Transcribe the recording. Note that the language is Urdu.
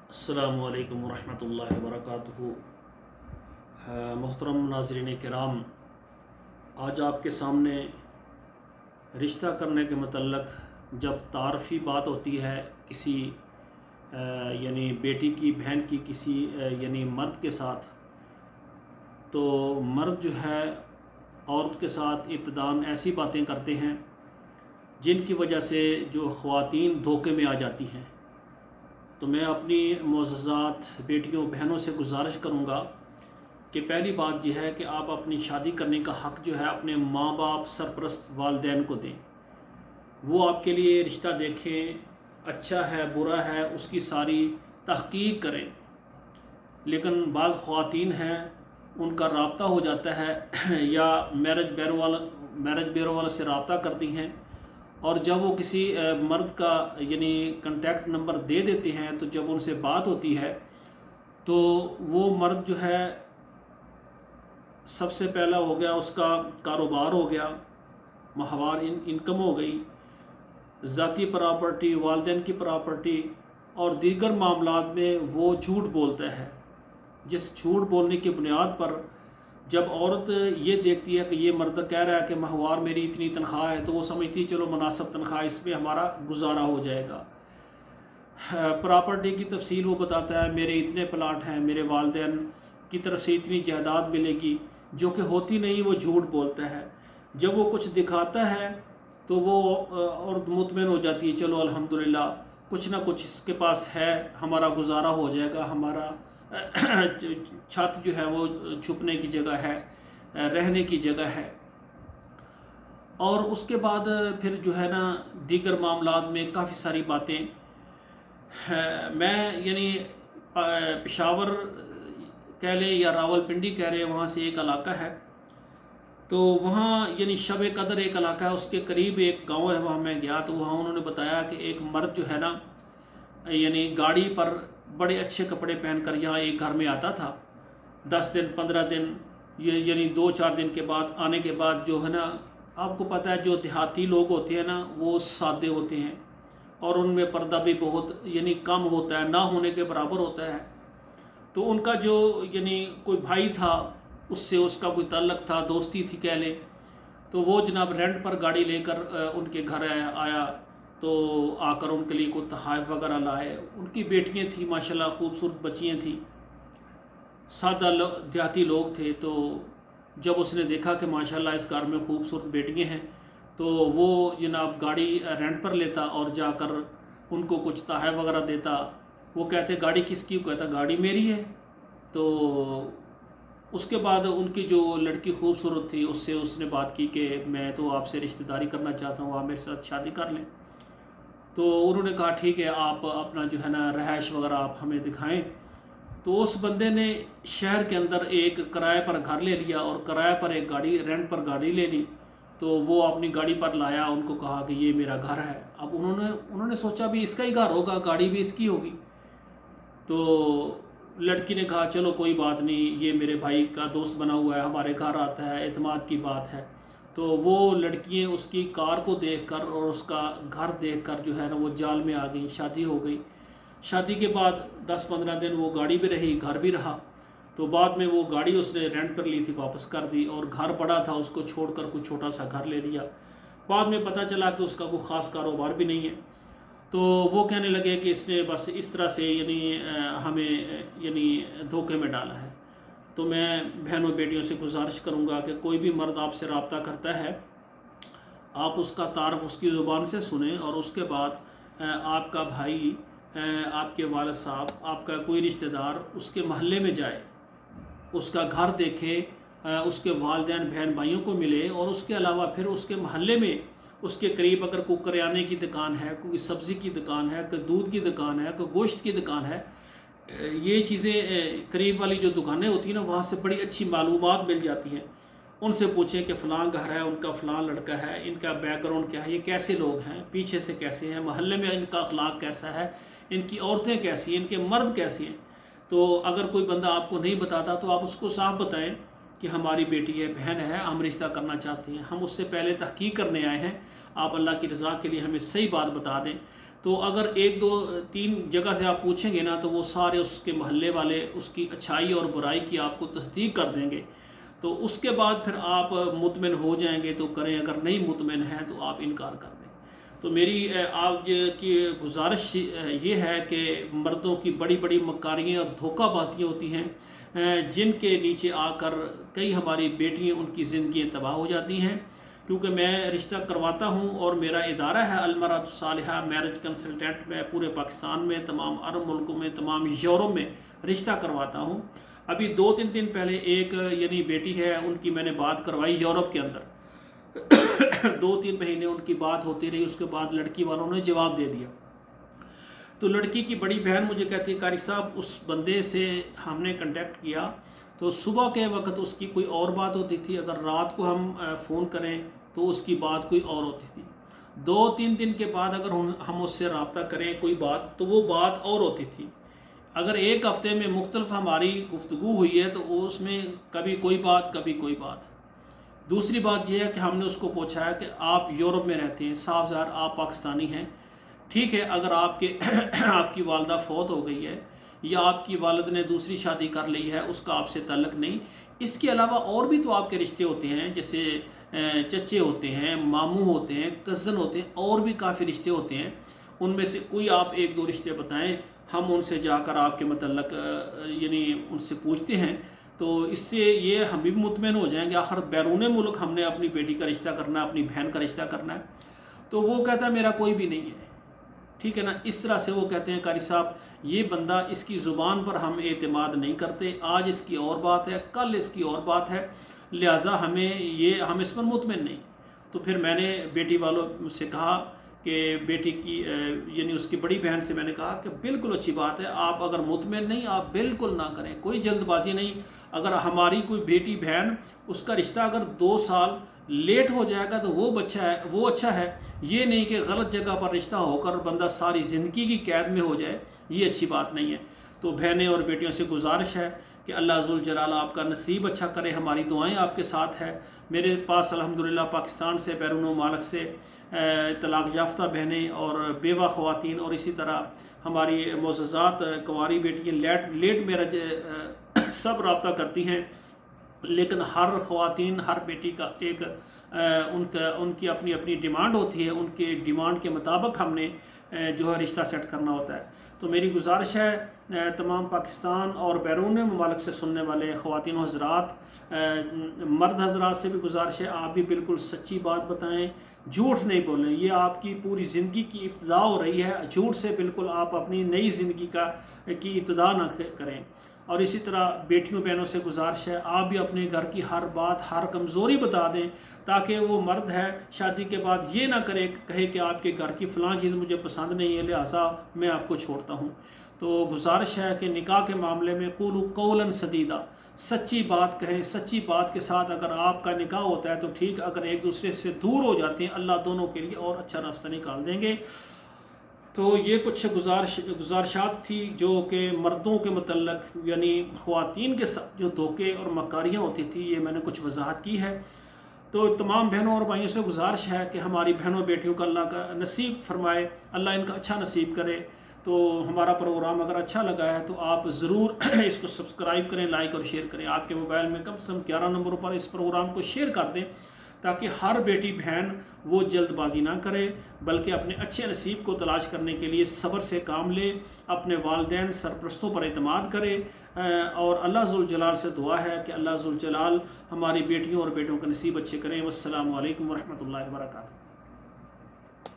السلام علیکم ورحمۃ اللہ وبرکاتہ۔ محترم ناظرین کرام، آج آپ کے سامنے رشتہ کرنے کے متعلق جب تعارفی بات ہوتی ہے کسی یعنی بیٹی کی بہن کی کسی یعنی مرد کے ساتھ، تو مرد جو ہے عورت کے ساتھ ابتداً ایسی باتیں کرتے ہیں جن کی وجہ سے جو خواتین دھوکے میں آ جاتی ہیں۔ تو میں اپنی معززات بیٹیوں بہنوں سے گزارش کروں گا کہ پہلی بات یہ ہے کہ آپ اپنی شادی کرنے کا حق جو ہے اپنے ماں باپ سرپرست والدین کو دیں۔ وہ آپ کے لیے رشتہ دیکھیں، اچھا ہے برا ہے اس کی ساری تحقیق کریں۔ لیکن بعض خواتین ہیں ان کا رابطہ ہو جاتا ہے یا میرج بیورو والے سے رابطہ کرتی ہیں، اور جب وہ کسی مرد کا یعنی کنٹیکٹ نمبر دے دیتے ہیں تو جب ان سے بات ہوتی ہے تو وہ مرد جو ہے سب سے پہلا ہو گیا اس کا کاروبار ہو گیا، ماہوار انکم ہو گئی، ذاتی پراپرٹی، والدین کی پراپرٹی اور دیگر معاملات میں وہ جھوٹ بولتا ہے، جس جھوٹ بولنے کی بنیاد پر جب عورت یہ دیکھتی ہے کہ یہ مرد کہہ رہا ہے کہ ماہوار میری اتنی تنخواہ ہے، تو وہ سمجھتی ہے چلو مناسب تنخواہ، اس میں ہمارا گزارا ہو جائے گا۔ پراپرٹی کی تفصیل وہ بتاتا ہے، میرے اتنے پلاٹ ہیں، میرے والدین کی طرف سے اتنی جائیداد ملے گی، جو کہ ہوتی نہیں، وہ جھوٹ بولتا ہے۔ جب وہ کچھ دکھاتا ہے تو وہ عورت مطمئن ہو جاتی ہے، چلو الحمدللہ کچھ نہ کچھ اس کے پاس ہے، ہمارا گزارا ہو جائے گا، ہمارا چھت جو ہے وہ چھپنے کی جگہ ہے، رہنے کی جگہ ہے۔ اور اس کے بعد پھر جو ہے نا دیگر معاملات میں کافی ساری باتیں میں یعنی پشاور کہہ لیں یا راول پنڈی کہہ رہے ہیں، وہاں سے ایک علاقہ ہے، تو وہاں یعنی شب قدر ایک علاقہ ہے، اس کے قریب ایک گاؤں ہے، وہاں میں گیا تو وہاں انہوں نے بتایا کہ ایک مرد جو ہے نا یعنی گاڑی پر بڑے اچھے کپڑے پہن کر یہاں ایک گھر میں آتا تھا، 10 دن 15 دن یعنی 2-4 دن کے بعد آنے کے بعد جو ہے نا، آپ کو پتہ ہے جو دیہاتی لوگ ہوتے ہیں نا وہ سادے ہوتے ہیں اور ان میں پردہ بھی بہت یعنی کم ہوتا ہے، نہ ہونے کے برابر ہوتا ہے۔ تو ان کا جو یعنی کوئی بھائی تھا، اس سے اس کا کوئی تعلق تھا، دوستی تھی کہہ لیں، تو وہ جناب رینٹ پر گاڑی لے کر ان کے گھر آیا تو آ کر ان کے لیے کوئی تحائف وغیرہ لائے۔ ان کی بیٹیاں تھیں ماشاءاللہ، خوبصورت بچیاں تھیں، سادہ دیہاتی لوگ تھے۔ تو جب اس نے دیکھا کہ ماشاءاللہ اس گھر میں خوبصورت بیٹیاں ہیں تو وہ جناب گاڑی رینٹ پر لیتا اور جا کر ان کو کچھ تحائف وغیرہ دیتا۔ وہ کہتے گاڑی کس کی؟ کہتا گاڑی میری ہے۔ تو اس کے بعد ان کی جو لڑکی خوبصورت تھی اس سے اس نے بات کی کہ میں تو آپ سے رشتہ داری کرنا چاہتا ہوں، آپ میرے ساتھ شادی کر لیں۔ تو انہوں نے کہا ٹھیک ہے، آپ اپنا جو ہے نا رہائش وغیرہ آپ ہمیں دکھائیں۔ تو اس بندے نے شہر کے اندر ایک کرائے پر گھر لے لیا اور کرائے پر ایک گاڑی رینٹ پر گاڑی لے لی۔ تو وہ اپنی گاڑی پر لایا، ان کو کہا کہ یہ میرا گھر ہے۔ اب انہوں نے سوچا بھی اس کا ہی گھر ہوگا، گاڑی بھی اس کی ہوگی۔ تو لڑکی نے کہا چلو کوئی بات نہیں، یہ میرے بھائی کا دوست بنا ہوا ہے، ہمارے گھر آتا ہے، اعتماد کی بات ہے۔ تو وہ لڑکیاں اس کی کار کو دیکھ کر اور اس کا گھر دیکھ کر جو ہے نا وہ جال میں آ گئی، شادی ہو گئی۔ شادی کے بعد 10-15 دن وہ گاڑی بھی رہی، گھر بھی رہا۔ تو بعد میں وہ گاڑی اس نے رینٹ پر لی تھی واپس کر دی، اور گھر بڑا تھا، اس کو چھوڑ کر کوئی چھوٹا سا گھر لے لیا۔ بعد میں پتہ چلا کہ اس کا کوئی خاص کاروبار بھی نہیں ہے۔ تو وہ کہنے لگے کہ اس نے بس اس طرح سے یعنی ہمیں یعنی دھوکے میں ڈالا ہے۔ تو میں بہنوں بیٹیوں سے گزارش کروں گا کہ کوئی بھی مرد آپ سے رابطہ کرتا ہے، آپ اس کا تعارف اس کی زبان سے سنیں، اور اس کے بعد آپ کا بھائی، آپ کے والد صاحب، آپ کا کوئی رشتہ دار اس کے محلے میں جائے، اس کا گھر دیکھے، اس کے والدین بہن بھائیوں کو ملے، اور اس کے علاوہ پھر اس کے محلے میں اس کے قریب اگر کوئی کریانے کی دکان ہے، کوئی سبزی کی دکان ہے، کوئی دودھ کی دکان ہے، کوئی گوشت کی دکان ہے، یہ چیزیں قریب والی جو دکانیں ہوتی ہیں نا وہاں سے بڑی اچھی معلومات مل جاتی ہیں۔ ان سے پوچھیں کہ فلاں گھر ہے، ان کا فلاں لڑکا ہے، ان کا بیک گراؤنڈ کیا ہے، یہ کیسے لوگ ہیں، پیچھے سے کیسے ہیں، محلے میں ان کا اخلاق کیسا ہے، ان کی عورتیں کیسی ہیں، ان کے مرد کیسے ہیں۔ تو اگر کوئی بندہ آپ کو نہیں بتاتا تو آپ اس کو صاف بتائیں کہ ہماری بیٹی ہے، بہن ہے، ہم رشتہ کرنا چاہتے ہیں، ہم اس سے پہلے تحقیق کرنے آئے ہیں، آپ اللہ کی رضا کے لیے ہمیں صحیح بات بتا دیں۔ تو اگر 1 2 3 جگہ سے آپ پوچھیں گے نا تو وہ سارے اس کے محلے والے اس کی اچھائی اور برائی کی آپ کو تصدیق کر دیں گے. تو اس کے بعد پھر آپ مطمئن ہو جائیں گے تو کریں، اگر نہیں مطمئن ہیں تو آپ انکار کر دیں. تو میری آپ کی گزارش یہ ہے کہ مردوں کی بڑی بڑی مکاریاں اور دھوکہ بازیاں ہوتی ہیں جن کے نیچے آ کر کئی ہماری بیٹیاں ان کی زندگیاں تباہ ہو جاتی ہیں. کیونکہ میں رشتہ کرواتا ہوں اور میرا ادارہ ہے المرأۃ الصالحہ میرج کنسلٹنٹ. میں پورے پاکستان میں، تمام عرب ملکوں میں، تمام یورپ میں رشتہ کرواتا ہوں. ابھی 2-3 دن پہلے ایک یعنی بیٹی ہے، ان کی میں نے بات کروائی یورپ کے اندر. 2-3 مہینے ان کی بات ہوتی رہی، اس کے بعد لڑکی والوں نے جواب دے دیا. تو لڑکی کی بڑی بہن مجھے کہتی ہے قاری صاحب اس بندے سے ہم نے کنٹیکٹ کیا تو صبح کے وقت اس کی کوئی اور بات ہوتی تھی، اگر رات کو ہم فون کریں تو اس کی بات کوئی اور ہوتی تھی. 2-3 دن کے بعد اگر ہم اس سے رابطہ کریں کوئی بات تو وہ بات اور ہوتی تھی. اگر ایک ہفتے میں مختلف ہماری گفتگو ہوئی ہے تو اس میں کبھی کوئی بات کبھی کوئی بات. دوسری بات یہ ہے کہ ہم نے اس کو پوچھا ہے کہ آپ یورپ میں رہتے ہیں، صاف ظاہر آپ پاکستانی ہیں، ٹھیک ہے، اگر آپ کی والدہ فوت ہو گئی ہے یا آپ کی والد نے دوسری شادی کر لی ہے، اس کا آپ سے تعلق نہیں. اس کے علاوہ اور بھی تو آپ کے رشتے ہوتے ہیں، جیسے چچے ہوتے ہیں، ماموں ہوتے ہیں، کزن ہوتے ہیں، اور بھی کافی رشتے ہوتے ہیں. ان میں سے کوئی آپ 1-2 رشتے بتائیں، ہم ان سے جا کر آپ کے متعلق یعنی ان سے پوچھتے ہیں. تو اس سے یہ ہم بھی مطمئن ہو جائیں گے، آخر بیرون ملک ہم نے اپنی بیٹی کا رشتہ کرنا ہے، اپنی بہن کا رشتہ کرنا ہے. تو وہ کہتا ہے میرا کوئی بھی نہیں ہے، ٹھیک ہے نا. اس طرح سے وہ کہتے ہیں قاری صاحب یہ بندہ، اس کی زبان پر ہم اعتماد نہیں کرتے، آج اس کی اور بات ہے، کل اس کی اور بات ہے، لہٰذا ہم اس پر مطمئن نہیں. تو پھر میں نے بیٹی والوں سے کہا کہ بیٹی کی یعنی اس کی بڑی بہن سے میں نے کہا کہ بالکل اچھی بات ہے، آپ اگر مطمئن نہیں آپ بالکل نہ کریں، کوئی جلد بازی نہیں. اگر ہماری کوئی بیٹی بہن اس کا رشتہ اگر 2 سال لیٹ ہو جائے گا تو وہ اچھا ہے. یہ نہیں کہ غلط جگہ پر رشتہ ہو کر بندہ ساری زندگی کی قید میں ہو جائے، یہ اچھی بات نہیں ہے. تو بہنیں اور بیٹیوں سے گزارش ہے کہ اللہ ذوالجلال آپ کا نصیب اچھا کرے، ہماری دعائیں آپ کے ساتھ ہے. میرے پاس الحمدللہ پاکستان سے، بیرون ممالک سے طلاق یافتہ بہنیں اور بیوہ خواتین اور اسی طرح ہماری معززات کنواری بیٹیاں لیٹ میرج سب رابطہ کرتی ہیں. لیکن ہر خواتین، ہر بیٹی کا ایک ان کی اپنی اپنی ڈیمانڈ ہوتی ہے، ان کے ڈیمانڈ کے مطابق ہم نے جو ہے رشتہ سیٹ کرنا ہوتا ہے. تو میری گزارش ہے تمام پاکستان اور بیرون ممالک سے سننے والے خواتین و حضرات، مرد حضرات سے بھی گزارش ہے آپ بھی بالکل سچی بات بتائیں، جھوٹ نہیں بولیں. یہ آپ کی پوری زندگی کی ابتدا ہو رہی ہے، جھوٹ سے بالکل آپ اپنی نئی زندگی کی ابتدا نہ کریں. اور اسی طرح بیٹیوں بہنوں سے گزارش ہے آپ بھی اپنے گھر کی ہر بات، ہر کمزوری بتا دیں، تاکہ وہ مرد ہے شادی کے بعد یہ نہ کہے کہ آپ کے گھر کی فلاں چیز مجھے پسند نہیں ہے لہٰذا میں آپ کو چھوڑتا ہوں. تو گزارش ہے کہ نکاح کے معاملے میں قولوا قولا سدیدا، سچی بات کہیں. سچی بات کے ساتھ اگر آپ کا نکاح ہوتا ہے تو ٹھیک، اگر ایک دوسرے سے دور ہو جاتے ہیں اللہ دونوں کے لیے اور اچھا راستہ نکال دیں گے. تو یہ کچھ گزارشات تھی جو کہ مردوں کے متعلق یعنی خواتین کے ساتھ جو دھوکے اور مکاریاں ہوتی تھی، یہ میں نے کچھ وضاحت کی ہے. تو تمام بہنوں اور بھائیوں سے گزارش ہے کہ ہماری بہنوں بیٹیوں کا اللہ کا نصیب فرمائے، اللہ ان کا اچھا نصیب کرے. تو ہمارا پروگرام اگر اچھا لگا ہے تو آپ ضرور اس کو سبسکرائب کریں، لائک اور شیئر کریں. آپ کے موبائل میں کم سے کم 11 نمبروں پر اس پروگرام کو شیئر کر دیں تاکہ ہر بیٹی بہن وہ جلد بازی نہ کرے بلکہ اپنے اچھے نصیب کو تلاش کرنے کے لیے صبر سے کام لے، اپنے والدین سرپرستوں پر اعتماد کرے. اور اللہ ذوالجلال سے دعا ہے کہ اللہ ذوالجلال ہماری بیٹیوں اور بیٹوں کا نصیب اچھے کریں. والسلام علیکم ورحمۃ اللہ وبرکاتہ.